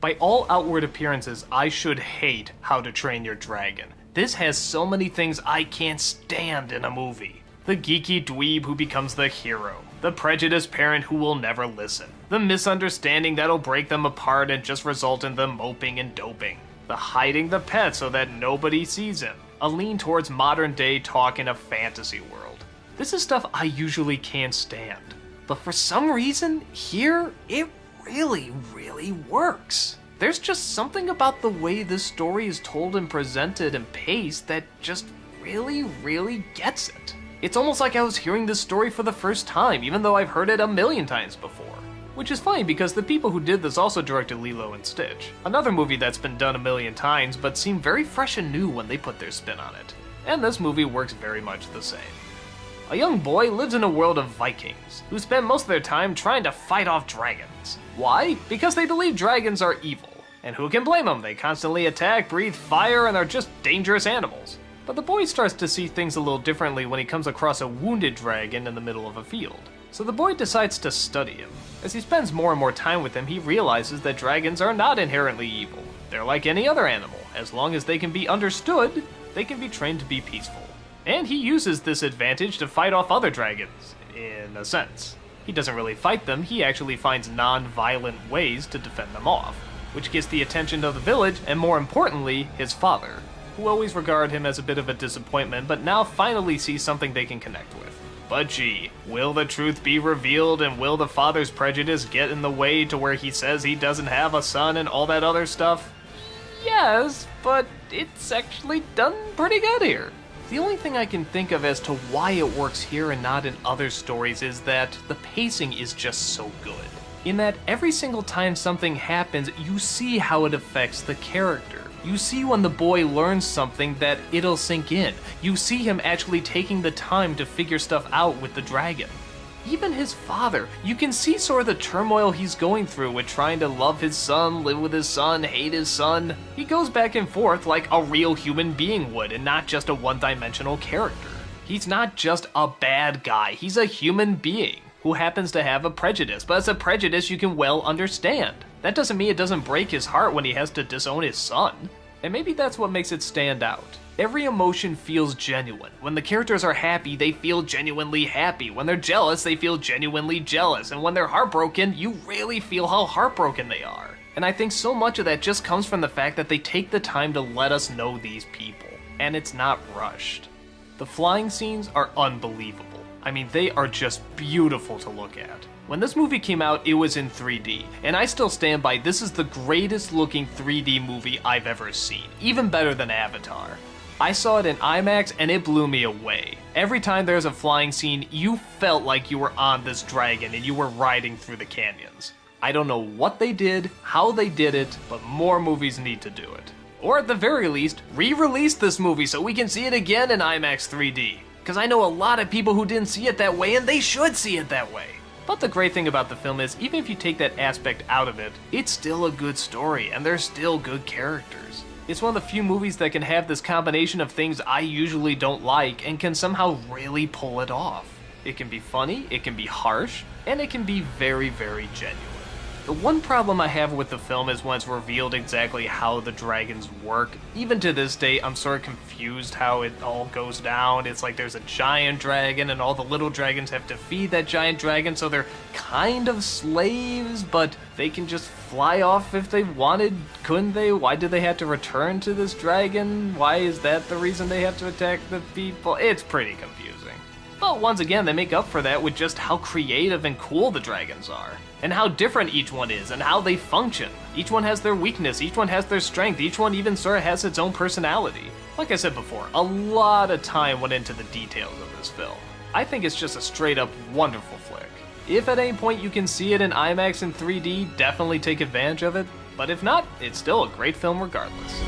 By all outward appearances, I should hate How to Train Your Dragon. This has so many things I can't stand in a movie. The geeky dweeb who becomes the hero. The prejudiced parent who will never listen. The misunderstanding that'll break them apart and just result in them moping and doping. The hiding the pet so that nobody sees him. A lean towards modern day talk in a fantasy world. This is stuff I usually can't stand. But for some reason, here, it really works. There's just something about the way this story is told and presented and paced that just really gets it. It's almost like I was hearing this story for the first time, even though I've heard it a million times before. Which is fine because the people who did this also directed Lilo and Stitch, another movie that's been done a million times but seemed very fresh and new when they put their spin on it. And this movie works very much the same. A young boy lives in a world of Vikings, who spend most of their time trying to fight off dragons. Why? Because they believe dragons are evil. And who can blame them? They constantly attack, breathe fire, and are just dangerous animals. But the boy starts to see things a little differently when he comes across a wounded dragon in the middle of a field. So the boy decides to study him. As he spends more and more time with him, he realizes that dragons are not inherently evil. They're like any other animal. As long as they can be understood, they can be trained to be peaceful. And he uses this advantage to fight off other dragons, in a sense. He doesn't really fight them, he actually finds non-violent ways to defend them off, which gets the attention of the village, and more importantly, his father, who always regard him as a bit of a disappointment, but now finally see something they can connect with. But gee, will the truth be revealed, and will the father's prejudice get in the way to where he says he doesn't have a son and all that other stuff? Yes, but it's actually done pretty good here. The only thing I can think of as to why it works here and not in other stories is that the pacing is just so good. In that every single time something happens, you see how it affects the character. You see when the boy learns something that it'll sink in. You see him actually taking the time to figure stuff out with the dragon. Even his father, you can see sort of the turmoil he's going through with trying to love his son, live with his son, hate his son. He goes back and forth like a real human being would and not just a one-dimensional character. He's not just a bad guy, he's a human being who happens to have a prejudice, but it's a prejudice you can well understand. That doesn't mean it doesn't break his heart when he has to disown his son. And maybe that's what makes it stand out. Every emotion feels genuine. When the characters are happy, they feel genuinely happy. When they're jealous, they feel genuinely jealous. And when they're heartbroken, you really feel how heartbroken they are. And I think so much of that just comes from the fact that they take the time to let us know these people. And it's not rushed. The flying scenes are unbelievable. I mean, they are just beautiful to look at. When this movie came out, it was in 3D, and I still stand by this is the greatest looking 3D movie I've ever seen, even better than Avatar. I saw it in IMAX and it blew me away. Every time there's a flying scene, you felt like you were on this dragon and you were riding through the canyons. I don't know what they did, how they did it, but more movies need to do it. Or at the very least, re-release this movie so we can see it again in IMAX 3D. Because I know a lot of people who didn't see it that way and they should see it that way. But the great thing about the film is, even if you take that aspect out of it, it's still a good story, and there's still good characters. It's one of the few movies that can have this combination of things I usually don't like, and can somehow really pull it off. It can be funny, it can be harsh, and it can be very genuine. The one problem I have with the film is when it's revealed exactly how the dragons work. Even to this day, I'm sort of confused how it all goes down. It's like there's a giant dragon and all the little dragons have to feed that giant dragon, so they're kind of slaves, but they can just fly off if they wanted, couldn't they? Why did they have to return to this dragon? Why is that the reason they have to attack the people? It's pretty confusing. But once again, they make up for that with just how creative and cool the dragons are. And how different each one is, and how they function. Each one has their weakness, each one has their strength, each one even sort of has its own personality. Like I said before, a lot of time went into the details of this film. I think it's just a straight up wonderful flick. If at any point you can see it in IMAX and 3D, definitely take advantage of it. But if not, it's still a great film regardless.